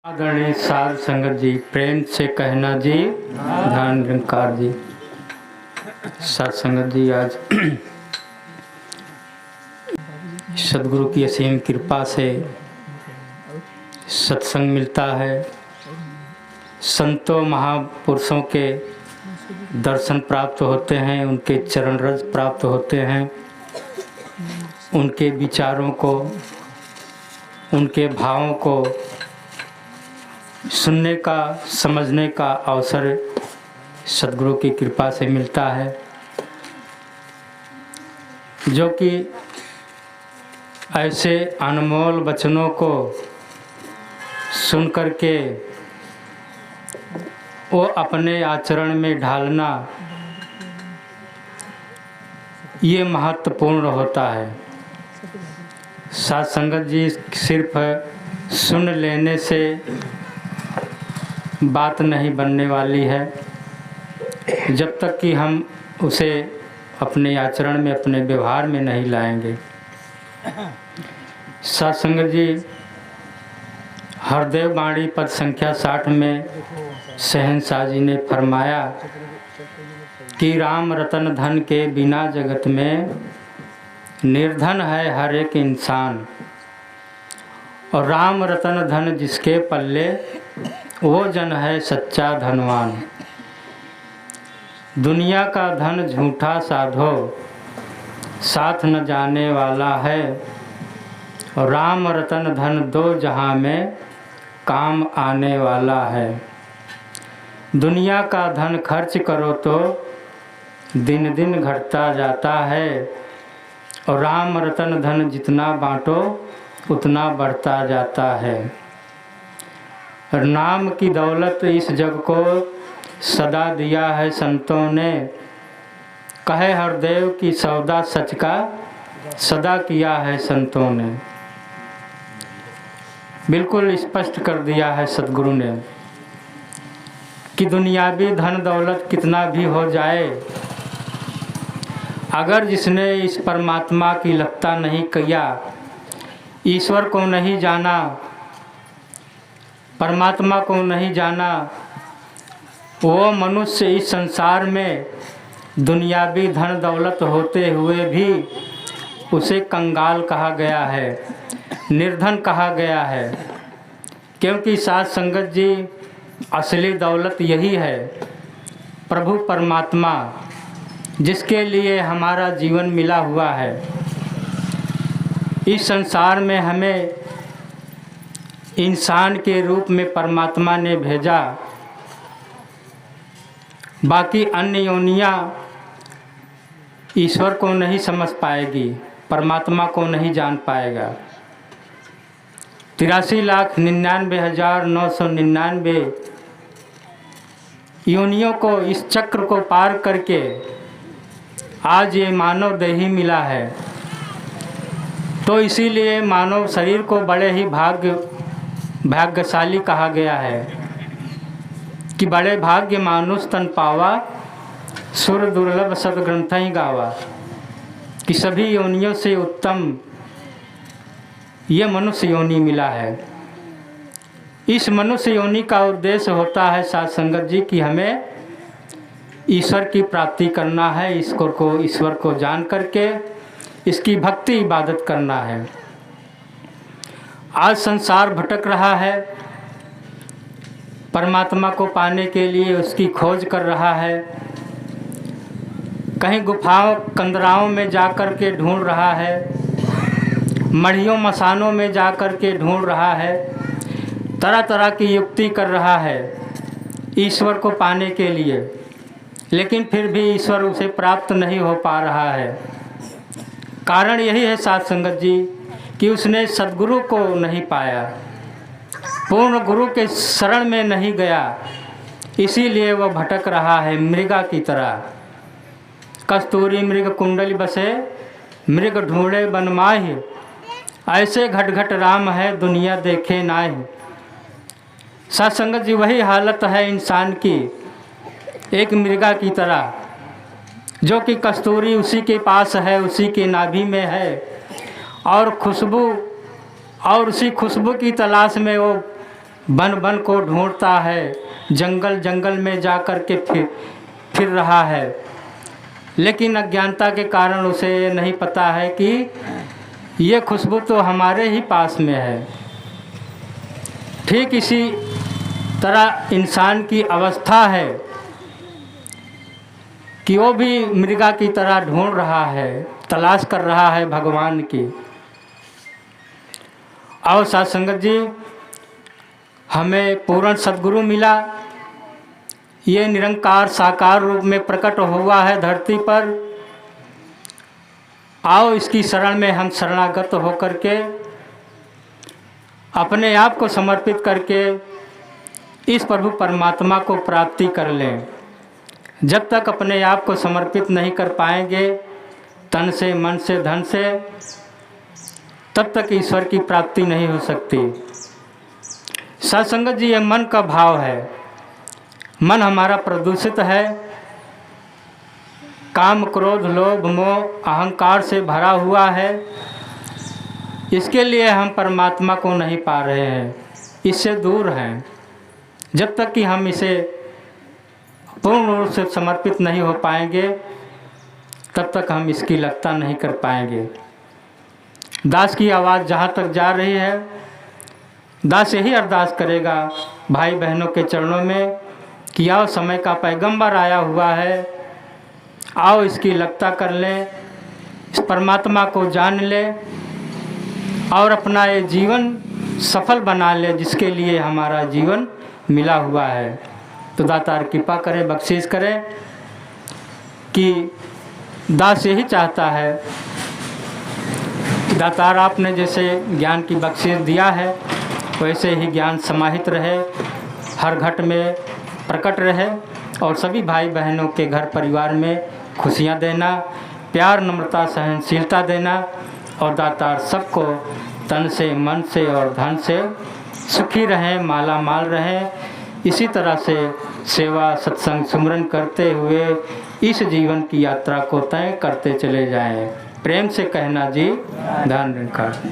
आदरणीय साध संगत जी, प्रेम से कहना जी, ध्यान निरंकार जी। साध संगत जी, आज सदगुरु की असीम कृपा से सत्संग मिलता है। संतों महापुरुषों के दर्शन प्राप्त होते हैं, उनके चरण रज प्राप्त होते हैं, उनके विचारों को, उनके भावों को सुनने का, समझने का अवसर सद्गुरु की कृपा से मिलता है, जो कि ऐसे अनमोल वचनों को सुन करके वो अपने आचरण में ढालना ये महत्वपूर्ण होता है। साध संगत जी, सिर्फ सुन लेने से बात नहीं बनने वाली है, जब तक कि हम उसे अपने आचरण में, अपने व्यवहार में नहीं लाएंगे। साध संगत जी, हरदेव वाणी पद संख्या 60 में शहंशाह जी ने फरमाया कि राम रतन धन के बिना जगत में निर्धन है हर एक इंसान, और राम रतन धन जिसके पल्ले वो जन है सच्चा धनवान। दुनिया का धन झूठा साधो साथ न जाने वाला है, और राम रतन धन दो जहां में काम आने वाला है। दुनिया का धन खर्च करो तो दिन दिन घटता जाता है, और राम रतन धन जितना बांटो उतना बढ़ता जाता है। नाम की दौलत इस जग को सदा दिया है संतों ने, कहे हरदेव की सौदा सच का सदा किया है संतों ने। बिल्कुल स्पष्ट कर दिया है सद्गुरु ने कि दुनियावी धन दौलत कितना भी हो जाए, अगर जिसने इस परमात्मा की लगता नहीं किया, ईश्वर को नहीं जाना, परमात्मा को नहीं जाना, वो मनुष्य इस संसार में दुनियावी धन दौलत होते हुए भी उसे कंगाल कहा गया है, निर्धन कहा गया है। क्योंकि साध संगत जी, असली दौलत यही है, प्रभु परमात्मा, जिसके लिए हमारा जीवन मिला हुआ है। इस संसार में हमें इंसान के रूप में परमात्मा ने भेजा, बाकी अन्य योनियाँ ईश्वर को नहीं समझ पाएगी, परमात्मा को नहीं जान पाएगा। 83,99,999 योनियों को, इस चक्र को पार करके आज ये मानव देही मिला है। तो इसीलिए मानव शरीर को बड़े ही भाग्यशाली कहा गया है कि बड़े भाग्य मानुष तन पावा, सुर दुर्लभ सदग्रंथ ही गावा, कि सभी योनियों से उत्तम ये मनुष्य योनि मिला है। इस मनुष्य योनि का उद्देश्य होता है साध संगत जी कि हमें ईश्वर की प्राप्ति करना है, ईश्वर को जान करके इसकी भक्ति इबादत करना है। आज संसार भटक रहा है, परमात्मा को पाने के लिए उसकी खोज कर रहा है, कहीं गुफाओं कंदराओं में जाकर के ढूंढ रहा है, मढ़ियों मसानों में जाकर के ढूंढ रहा है, तरह तरह की युक्ति कर रहा है ईश्वर को पाने के लिए, लेकिन फिर भी ईश्वर उसे प्राप्त नहीं हो पा रहा है। कारण यही है साध संगत जी कि उसने सद्गुरु को नहीं पाया, पूर्ण गुरु के शरण में नहीं गया, इसीलिए वह भटक रहा है मृगा की तरह। कस्तूरी मृग कुंडली बसे, मृग ढूंढे बन माहि, ऐसे घट घट राम है दुनिया देखे नाहि। साध संगत जी, वही हालत है इंसान की, एक मृगा की तरह, जो कि कस्तूरी उसी के पास है, उसी के नाभि में है, और खुशबू, और उसी खुशबू की तलाश में वो बन बन को ढूंढता है, जंगल जंगल में जा कर के फिर रहा है, लेकिन अज्ञानता के कारण उसे ये नहीं पता है कि ये खुशबू तो हमारे ही पास में है। ठीक इसी तरह इंसान की अवस्था है कि वो भी मृगा की तरह ढूंढ रहा है, तलाश कर रहा है भगवान की। और साथ संगत जी, हमें पूर्ण सद्गुरु मिला, ये निरंकार साकार रूप में प्रकट हुआ है धरती पर। आओ इसकी शरण में हम शरणागत होकर के अपने आप को समर्पित करके इस प्रभु परमात्मा को प्राप्ति कर लें। जब तक अपने आप को समर्पित नहीं कर पाएंगे तन से, मन से, धन से, तब तक ईश्वर की प्राप्ति नहीं हो सकती। सत्संगत जी, ये मन का भाव है। मन हमारा प्रदूषित है, काम, क्रोध, लोभ, मोह, अहंकार से भरा हुआ है। इसके लिए हम परमात्मा को नहीं पा रहे हैं, इससे दूर हैं। जब तक कि हम इसे पूर्ण रूप से समर्पित नहीं हो पाएंगे तब तक हम इसकी लगता नहीं कर पाएंगे। दास की आवाज़ जहाँ तक जा रही है, दास यही अरदास करेगा भाई बहनों के चरणों में कि आओ, समय का पैगंबर आया हुआ है, आओ इसकी लगता कर लें, इस परमात्मा को जान लें और अपना ये जीवन सफल बना लें जिसके लिए हमारा जीवन मिला हुआ है। तो दातार कृपा करे, बख्शीश करे कि दास यही चाहता है। दातार आपने जैसे ज्ञान की बख्शीश दिया है वैसे ही ज्ञान समाहित रहे, हर घट में प्रकट रहे और सभी भाई बहनों के घर परिवार में खुशियाँ देना, प्यार, नम्रता, सहनशीलता देना और दातार सबको तन से, मन से और धन से सुखी रहें, माला माल रहें। इसी तरह से सेवा, सत्संग, सुमरन करते हुए इस जीवन की यात्रा को तय करते चले जाएं। प्रेम से कहना जी, धन निरंकार।